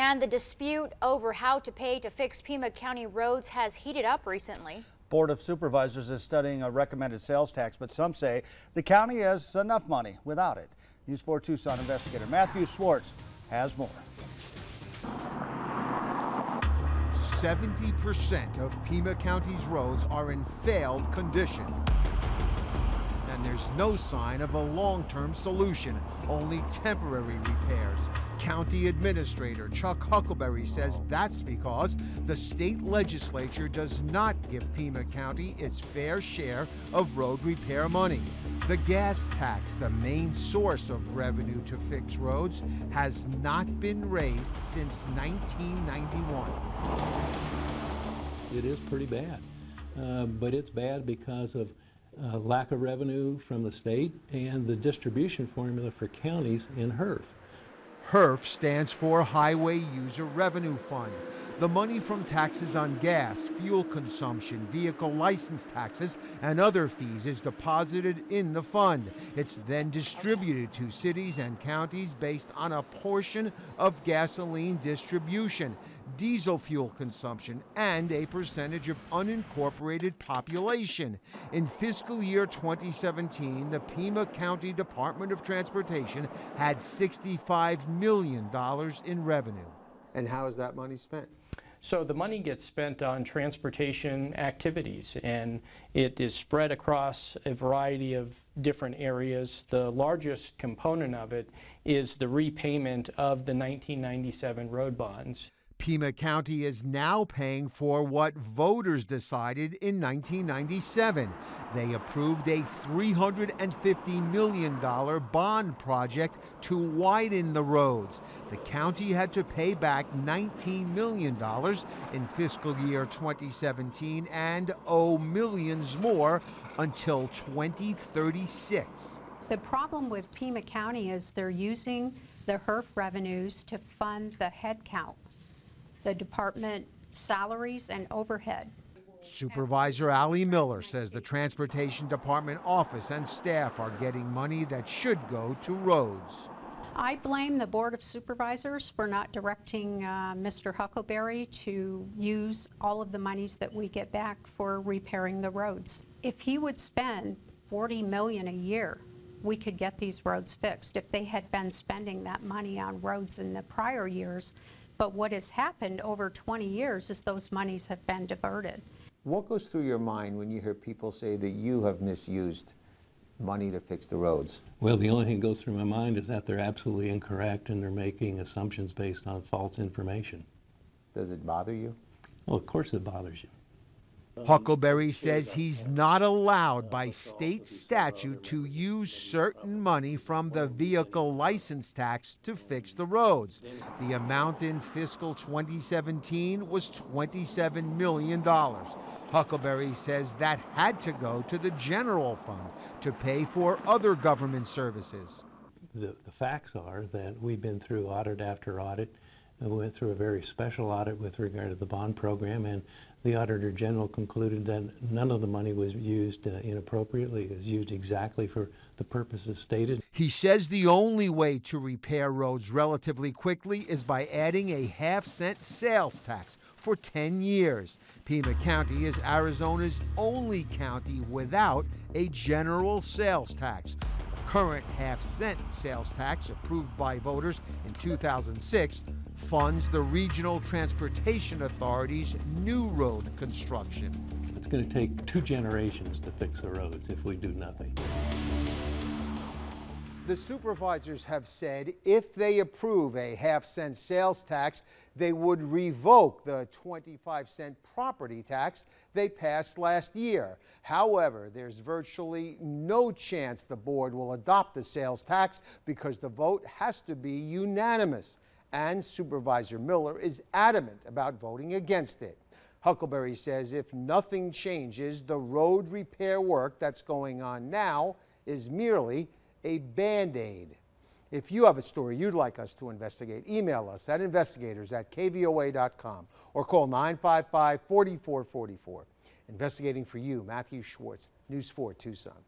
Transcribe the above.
And the dispute over how to pay to fix Pima County roads has heated up recently. Board of Supervisors is studying a recommended sales tax, but some say the county has enough money without it. News 4 Tucson investigator Matthew Schwartz has more. 70% of Pima County's roads are in failed condition. And there's no sign of a long-term solution, only temporary repairs. County Administrator Chuck Huckleberry says that's because the state legislature does not give Pima County its fair share of road repair money. The gas tax, the main source of revenue to fix roads, has not been raised since 1991. It is pretty bad, but it's bad because of lack of revenue from the state and the distribution formula for counties in HERF. HERF stands for Highway User Revenue Fund. The money from taxes on gas, fuel consumption, vehicle license taxes, and other fees is deposited in the fund. It's then distributed to cities and counties based on a portion of gasoline distribution, diesel fuel consumption, and a percentage of unincorporated population. In fiscal year 2017, the Pima County Department of Transportation had $65 million in revenue. And how is that money spent? So the money gets spent on transportation activities, and it is spread across a variety of different areas. The largest component of it is the repayment of the 1997 road bonds. Pima County is now paying for what voters decided in 1997. They approved a $350 million bond project to widen the roads. The county had to pay back $19 million in fiscal year 2017 and owe millions more until 2036. The problem with Pima County is they're using the HERF revenues to fund the head count, the department salaries and overhead. Supervisor Allie Miller says the Transportation Department office and staff are getting money that should go to roads. I blame the Board of Supervisors for not directing Mr. Huckleberry to use all of the monies that we get back for repairing the roads. If he would spend $40 million a year, we could get these roads fixed if they had been spending that money on roads in the prior years. But what has happened over 20 years is those monies have been diverted. What goes through your mind when you hear people say that you have misused money to fix the roads? Well, the only thing that goes through my mind is that they're absolutely incorrect and they're making assumptions based on false information. Does it bother you? Well, of course it bothers you. Huckleberry says he's not allowed by state statute to use certain money from the vehicle license tax to fix the roads. The amount in fiscal 2017 was $27 million. Huckleberry says that had to go to the general fund to pay for other government services. The facts are that we've been through audit after audit. We went through a very special audit with regard to the bond program, and the Auditor General concluded that none of the money was used inappropriately. It was used exactly for the purposes stated. He says the only way to repair roads relatively quickly is by adding a half-cent sales tax for 10 years. Pima County is Arizona's only county without a general sales tax. The current half-cent sales tax, approved by voters in 2006, funds the Regional Transportation Authority's new road construction. It's going to take 2 generations to fix the roads if we do nothing. The supervisors have said if they approve a half-cent sales tax, they would revoke the 25-cent property tax they passed last year. However, there's virtually no chance the board will adopt the sales tax because the vote has to be unanimous. And Supervisor Miller is adamant about voting against it. Huckleberry says if nothing changes, the road repair work that's going on now is merely a Band-Aid. If you have a story you'd like us to investigate, email us at investigators@kvoa.com or call 955-4444. Investigating for you, Matthew Schwartz, News 4 Tucson.